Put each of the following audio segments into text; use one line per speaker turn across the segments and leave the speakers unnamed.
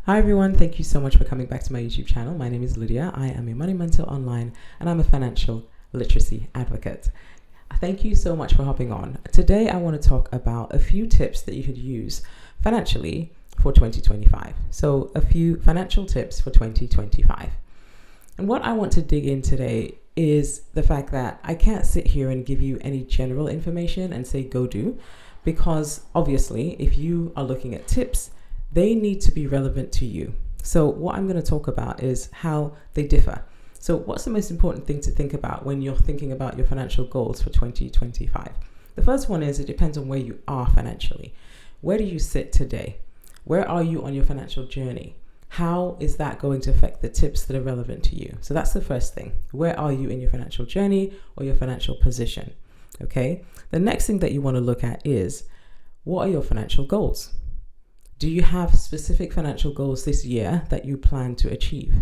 Hi everyone, thank you so much for coming back to my YouTube channel. My name is Lydia. I am a money mentor online and I'm a financial literacy advocate. Thank you so much for hopping on. Today I want to talk about a few tips that you could use financially for 2025. So a few financial tips for 2025. And what I want to dig in today is the fact that I can't sit here and give you any general information and say go do, because obviously if you are looking at tips, they need to be relevant to you. So what I'm going to talk about is how they differ. So what's the most important thing to think about when you're thinking about your financial goals for 2025? The first one is it depends on where you are financially. Where do you sit today? Where are you on your financial journey? How is that going to affect the tips that are relevant to you? So that's the first thing. Where are you in your financial journey or your financial position? Okay. The next thing that you want to look at is, what are your financial goals? Do you have specific financial goals this year that you plan to achieve?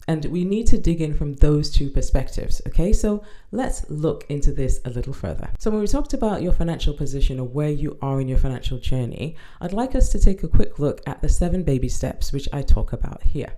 And we need to dig in from those two perspectives, okay? So let's look into this a little further. So when we talked about your financial position or where you are in your financial journey, I'd like us to take a quick look at the 7 baby steps, which I talk about here.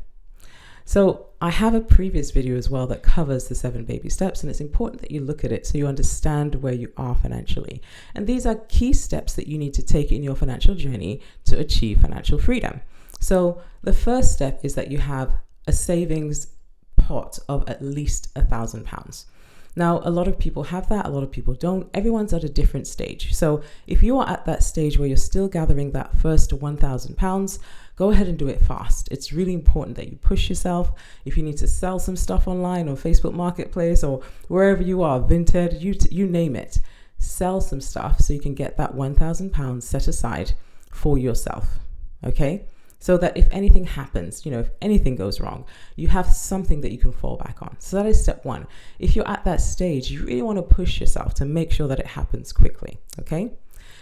So I have a previous video as well that covers the 7 baby steps, and it's important that you look at it so you understand where you are financially. And these are key steps that you need to take in your financial journey to achieve financial freedom. So the first step is that you have a savings pot of at least £1,000. Now, a lot of people have that, a lot of people don't. Everyone's at a different stage. So if you are at that stage where you're still gathering that first £1,000, go ahead and do it fast. It's really important that you push yourself. If you need to sell some stuff online or Facebook Marketplace or wherever you are, Vinted, you name it, sell some stuff so you can get that £1,000 set aside for yourself, okay? So that if anything happens, if anything goes wrong, you have something that you can fall back on. So that is step 1. If you're at that stage, you really want to push yourself to make sure that it happens quickly, okay?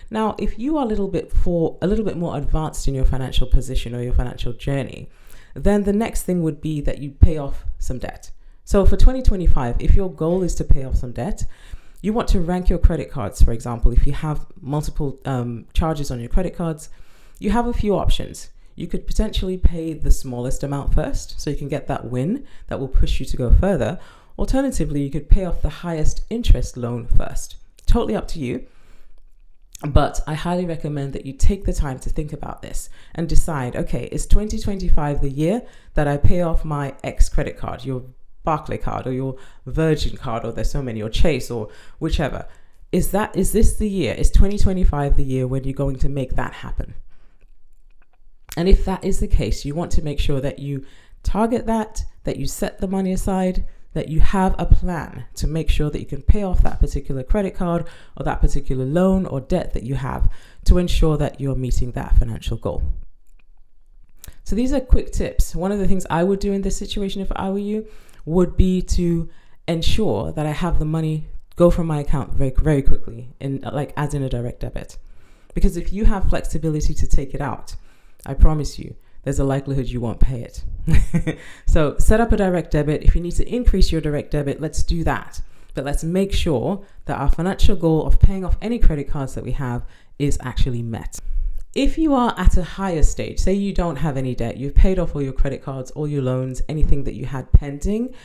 Now, if you are a little bit more advanced in your financial position or your financial journey, then the next thing would be that you pay off some debt. So for 2025, if your goal is to pay off some debt, you want to rank your credit cards, for example. If you have multiple charges on your credit cards, you have a few options. You could potentially pay the smallest amount first, so you can get that win that will push you to go further. Alternatively, you could pay off the highest interest loan first. Totally up to you. But I highly recommend that you take the time to think about this and decide, okay, is 2025 the year that I pay off my X credit card, your Barclay card or your Virgin card, or there's so many, or Chase or whichever. Is this the year? Is 2025 the year when you're going to make that happen? And if that is the case, you want to make sure that you target that you set the money aside, that you have a plan to make sure that you can pay off that particular credit card or that particular loan or debt that you have to ensure that you're meeting that financial goal. So these are quick tips. One of the things I would do in this situation if I were you would be to ensure that I have the money go from my account very, very quickly, as in a direct debit. Because if you have flexibility to take it out, I promise you, there's a likelihood you won't pay it. So set up a direct debit. If you need to increase your direct debit, let's do that. But let's make sure that our financial goal of paying off any credit cards that we have is actually met. If you are at a higher stage, say you don't have any debt, you've paid off all your credit cards, all your loans, anything that you had pending,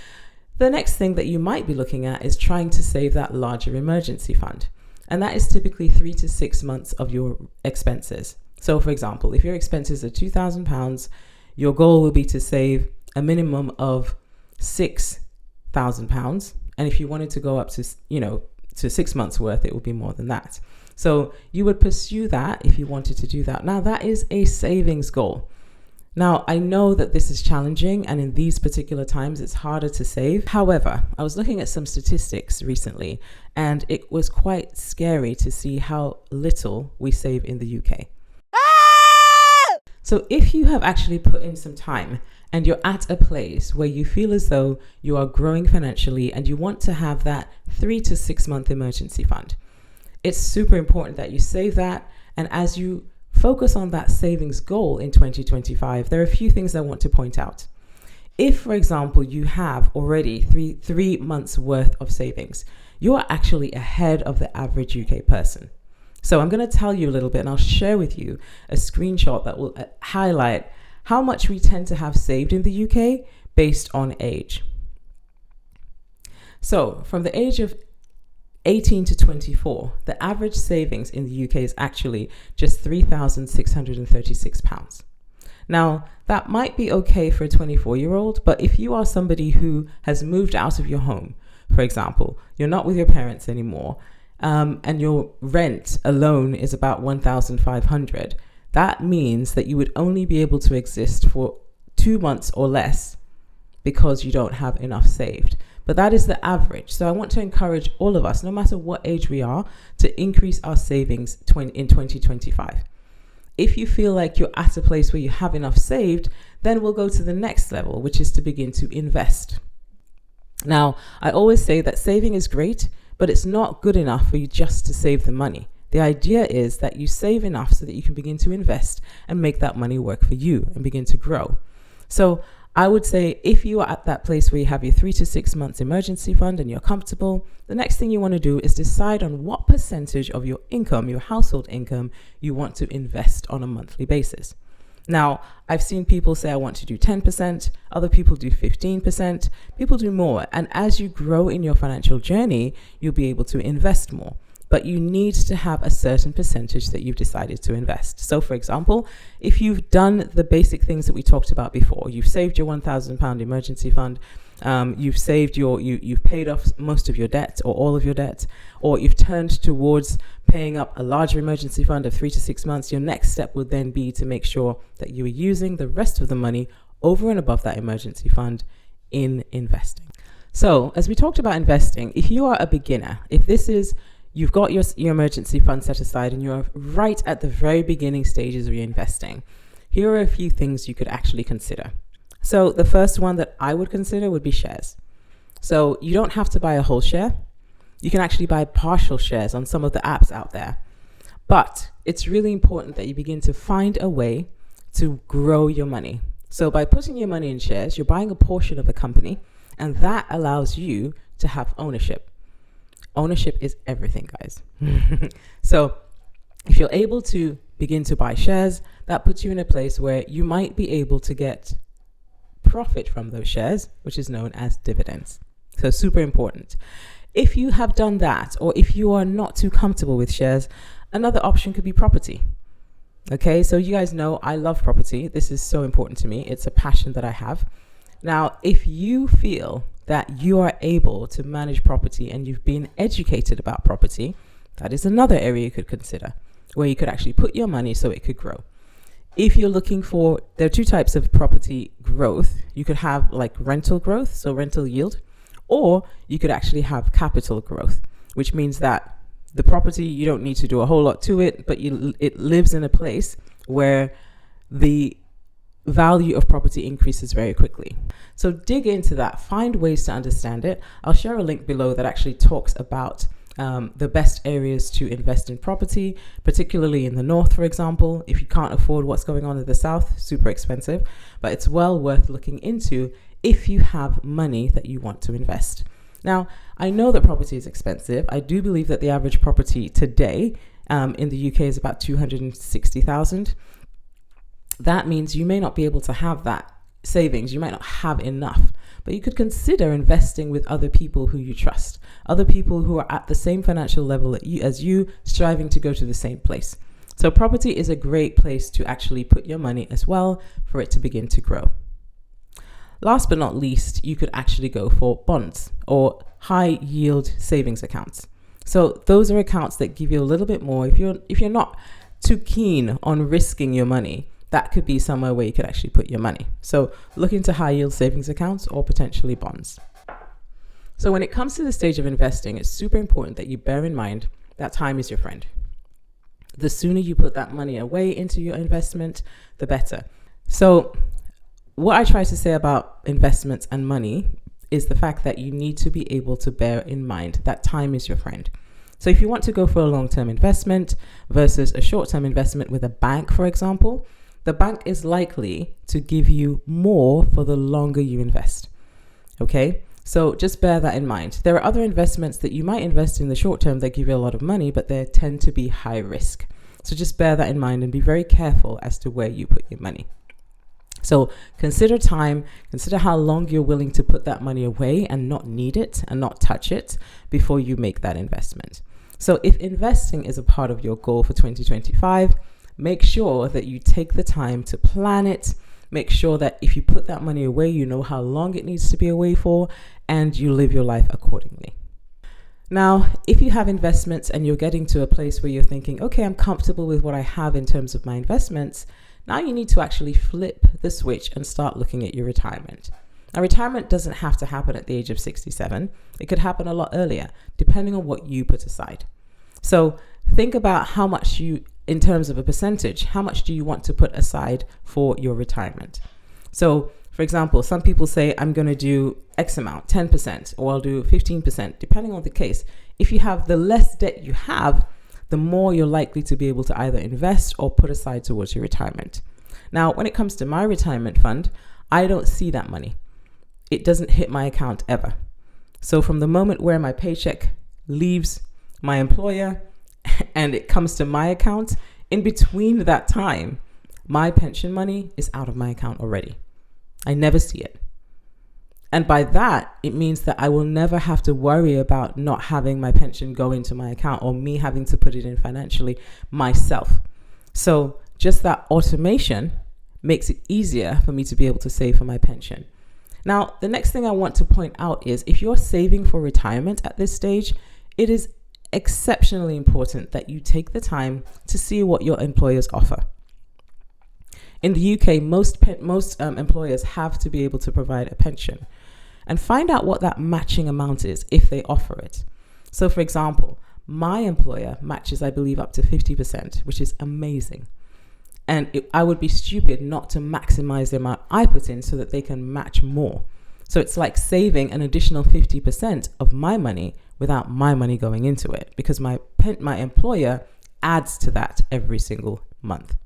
the next thing that you might be looking at is trying to save that larger emergency fund. And that is typically 3 to 6 months of your expenses. So for example, if your expenses are £2,000, your goal will be to save a minimum of £6,000. And if you wanted to go up to 6 months worth, it would be more than that. So you would pursue that if you wanted to do that. Now that is a savings goal. Now I know that this is challenging, and in these particular times, it's harder to save. However, I was looking at some statistics recently, and it was quite scary to see how little we save in the UK. So if you have actually put in some time and you're at a place where you feel as though you are growing financially and you want to have that 3 to 6 month emergency fund, it's super important that you save that. And as you focus on that savings goal in 2025, there are a few things I want to point out. If, for example, you have already three months worth of savings, you are actually ahead of the average UK person. So I'm going to tell you a little bit, and I'll share with you a screenshot that will highlight how much we tend to have saved in the UK based on age. So from the age of 18 to 24, the average savings in the UK is actually just £3,636. Now, that might be okay for a 24-year-old, but if you are somebody who has moved out of your home, for example, you're not with your parents anymore, and your rent alone is about 1,500, that means that you would only be able to exist for 2 months or less because you don't have enough saved. But that is the average. So I want to encourage all of us, no matter what age we are, to increase our savings in 2025. If you feel like you're at a place where you have enough saved, then we'll go to the next level, which is to begin to invest. Now, I always say that saving is great, but it's not good enough for you just to save the money. The idea is that you save enough so that you can begin to invest and make that money work for you and begin to grow. So I would say if you are at that place where you have your 3 to 6 months emergency fund and you're comfortable, the next thing you want to do is decide on what percentage of your income, your household income, you want to invest on a monthly basis. Now, I've seen people say, I want to do 10%, other people do 15%, people do more. And as you grow in your financial journey, you'll be able to invest more. But you need to have a certain percentage that you've decided to invest. So for example, if you've done the basic things that we talked about before, you've saved your £1,000 emergency fund, you've paid off most of your debt or all of your debt, or you've turned towards paying up a larger emergency fund of 3 to 6 months, your next step would then be to make sure that you are using the rest of the money over and above that emergency fund in investing. So as we talked about investing, if you are a beginner, you've got your emergency fund set aside and you're right at the very beginning stages of your investing, here are a few things you could actually consider. So the first one that I would consider would be shares. So you don't have to buy a whole share. You can actually buy partial shares on some of the apps out there. But it's really important that you begin to find a way to grow your money. So by putting your money in shares, you're buying a portion of the company, and that allows you to have ownership. Ownership is everything, guys. So if you're able to begin to buy shares, that puts you in a place where you might be able to get profit from those shares, which is known as dividends. So super important. If you have done that, or if you are not too comfortable with shares, another option could be property. Okay, so you guys know I love property. This is so important to me. It's a passion that I have. Now, if you feel that you are able to manage property and you've been educated about property, that is another area you could consider where you could actually put your money so it could grow. If you're looking for, there are two types of property growth. You could have like rental growth, so rental yield, or you could actually have capital growth, which means that the property, you don't need to do a whole lot to it, but it lives in a place where the value of property increases very quickly. So dig into that, find ways to understand it. I'll share a link below that actually talks about the best areas to invest in property, particularly in the north, for example. If you can't afford what's going on in the south, super expensive, but it's well worth looking into if you have money that you want to invest. Now, I know that property is expensive. I do believe that the average property today in the UK is about 260,000. That means you may not be able to have that savings. You might not have enough, but you could consider investing with other people who you trust, other people who are at the same financial level as you, striving to go to the same place. So property is a great place to actually put your money as well for it to begin to grow. Last but not least, you could actually go for bonds or high yield savings accounts. So those are accounts that give you a little bit more. If you're not too keen on risking your money, that could be somewhere where you could actually put your money. So look into high yield savings accounts or potentially bonds. So when it comes to the stage of investing, it's super important that you bear in mind that time is your friend. The sooner you put that money away into your investment, the better. So what I try to say about investments and money is the fact that you need to be able to bear in mind that time is your friend. So if you want to go for a long-term investment versus a short-term investment with a bank, for example, the bank is likely to give you more for the longer you invest. Okay, so just bear that in mind. There are other investments that you might invest in the short term that give you a lot of money, but they tend to be high risk. So just bear that in mind and be very careful as to where you put your money. So consider time, consider how long you're willing to put that money away and not need it and not touch it before you make that investment. So if investing is a part of your goal for 2025, make sure that you take the time to plan it. Make sure that if you put that money away, you know how long it needs to be away for, and you live your life accordingly. Now, if you have investments and you're getting to a place where you're thinking, okay, I'm comfortable with what I have in terms of my investments, now you need to actually flip the switch and start looking at your retirement. Now, retirement doesn't have to happen at the age of 67. It could happen a lot earlier, depending on what you put aside. So think about how much in terms of a percentage, how much do you want to put aside for your retirement? So, for example, some people say, I'm going to do X amount, 10%, or I'll do 15%, depending on the case. If you have the less debt you have, the more you're likely to be able to either invest or put aside towards your retirement. Now, when it comes to my retirement fund, I don't see that money. It doesn't hit my account ever. So from the moment where my paycheck leaves my employer and it comes to my account, in between that time, my pension money is out of my account already. I never see it. And by that, it means that I will never have to worry about not having my pension go into my account or me having to put it in financially myself. So just that automation makes it easier for me to be able to save for my pension. Now, the next thing I want to point out is if you're saving for retirement at this stage, it is exceptionally important that you take the time to see what your employers offer. In the UK, most employers have to be able to provide a pension, and find out what that matching amount is if they offer it. So for example, my employer matches, I believe, up to 50%, which is amazing. And I would be stupid not to maximize the amount I put in so that they can match more. So it's like saving an additional 50% of my money without my money going into it, because my employer adds to that every single month.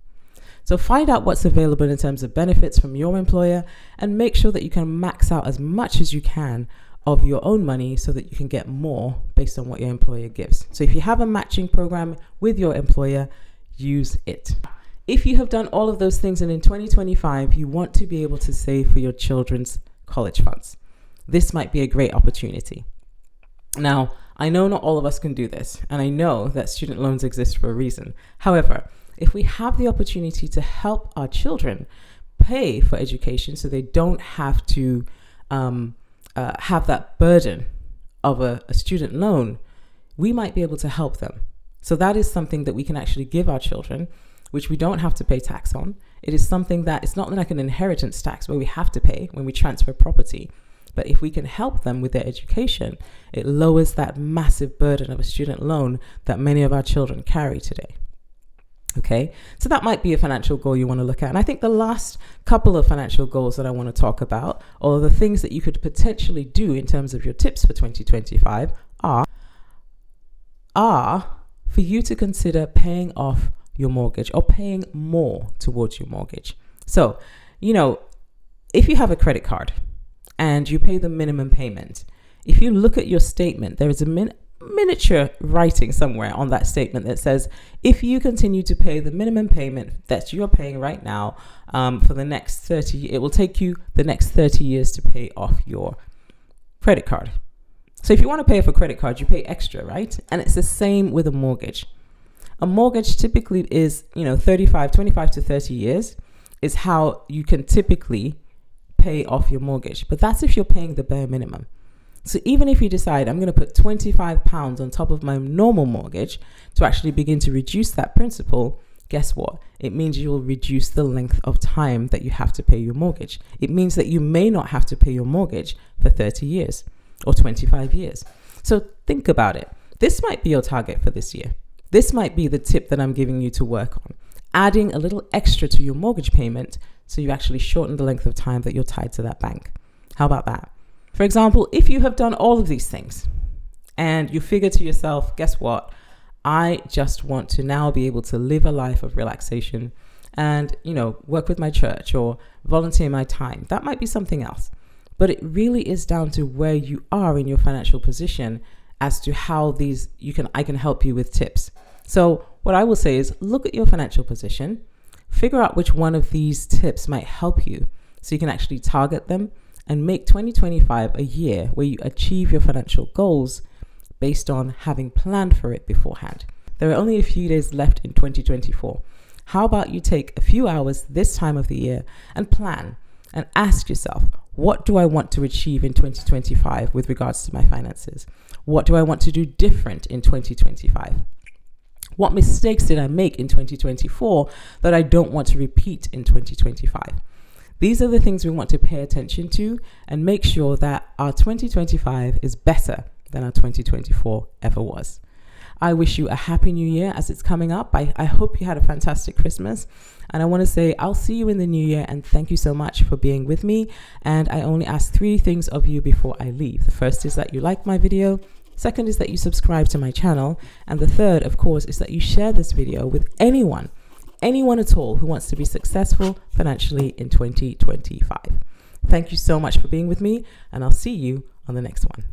So find out what's available in terms of benefits from your employer and make sure that you can max out as much as you can of your own money so that you can get more based on what your employer gives. So if you have a matching program with your employer, use it. If you have done all of those things and in 2025, you want to be able to save for your children's college funds, this might be a great opportunity. Now, I know not all of us can do this, and I know that student loans exist for a reason. However, if we have the opportunity to help our children pay for education so they don't have to have that burden of a student loan, we might be able to help them. So that is something that we can actually give our children, which we don't have to pay tax on. It is something that it's not like an inheritance tax where we have to pay when we transfer property. But if we can help them with their education, it lowers that massive burden of a student loan that many of our children carry today. Okay, so that might be a financial goal you want to look at. And I think the last couple of financial goals that I want to talk about, or the things that you could potentially do in terms of your tips for 2025 are for you to consider paying off your mortgage or paying more towards your mortgage. So, if you have a credit card and you pay the minimum payment, if you look at your statement, there is a miniature writing somewhere on that statement that says, if you continue to pay the minimum payment that you're paying right now for the next 30, it will take you the next 30 years to pay off your credit card. So if you want to pay off a credit card, you pay extra, right? And it's the same with a mortgage. A mortgage typically is, 25 to 30 years is how you can typically pay off your mortgage. But that's if you're paying the bare minimum. So even if you decide I'm going to put £25 on top of my normal mortgage to actually begin to reduce that principal, guess what? It means you will reduce the length of time that you have to pay your mortgage. It means that you may not have to pay your mortgage for 30 years or 25 years. So think about it. This might be your target for this year. This might be the tip that I'm giving you to work on. Adding a little extra to your mortgage payment so you actually shorten the length of time that you're tied to that bank. How about that? For example, if you have done all of these things and you figure to yourself, guess what? I just want to now be able to live a life of relaxation and, work with my church or volunteer my time. That might be something else. But it really is down to where you are in your financial position as to how I can help you with tips. So what I will say is look at your financial position, Figure out which one of these tips might help you so you can actually target them and make 2025 a year where you achieve your financial goals based on having planned for it beforehand. There are only a few days left in 2024. How about you take a few hours this time of the year and plan and ask yourself, what do I want to achieve in 2025 with regards to my finances? What do I want to do different in 2025? What mistakes did I make in 2024 that I don't want to repeat in 2025? These are the things we want to pay attention to and make sure that our 2025 is better than our 2024 ever was. I wish you a happy new year as it's coming up. I hope you had a fantastic Christmas. And I want to say I'll see you in the new year, and thank you so much for being with me. And I only ask 3 things of you before I leave. The first is that you like my video. Second is that you subscribe to my channel. And the third, of course, is that you share this video with anyone at all who wants to be successful financially in 2025. Thank you so much for being with me, and I'll see you on the next one.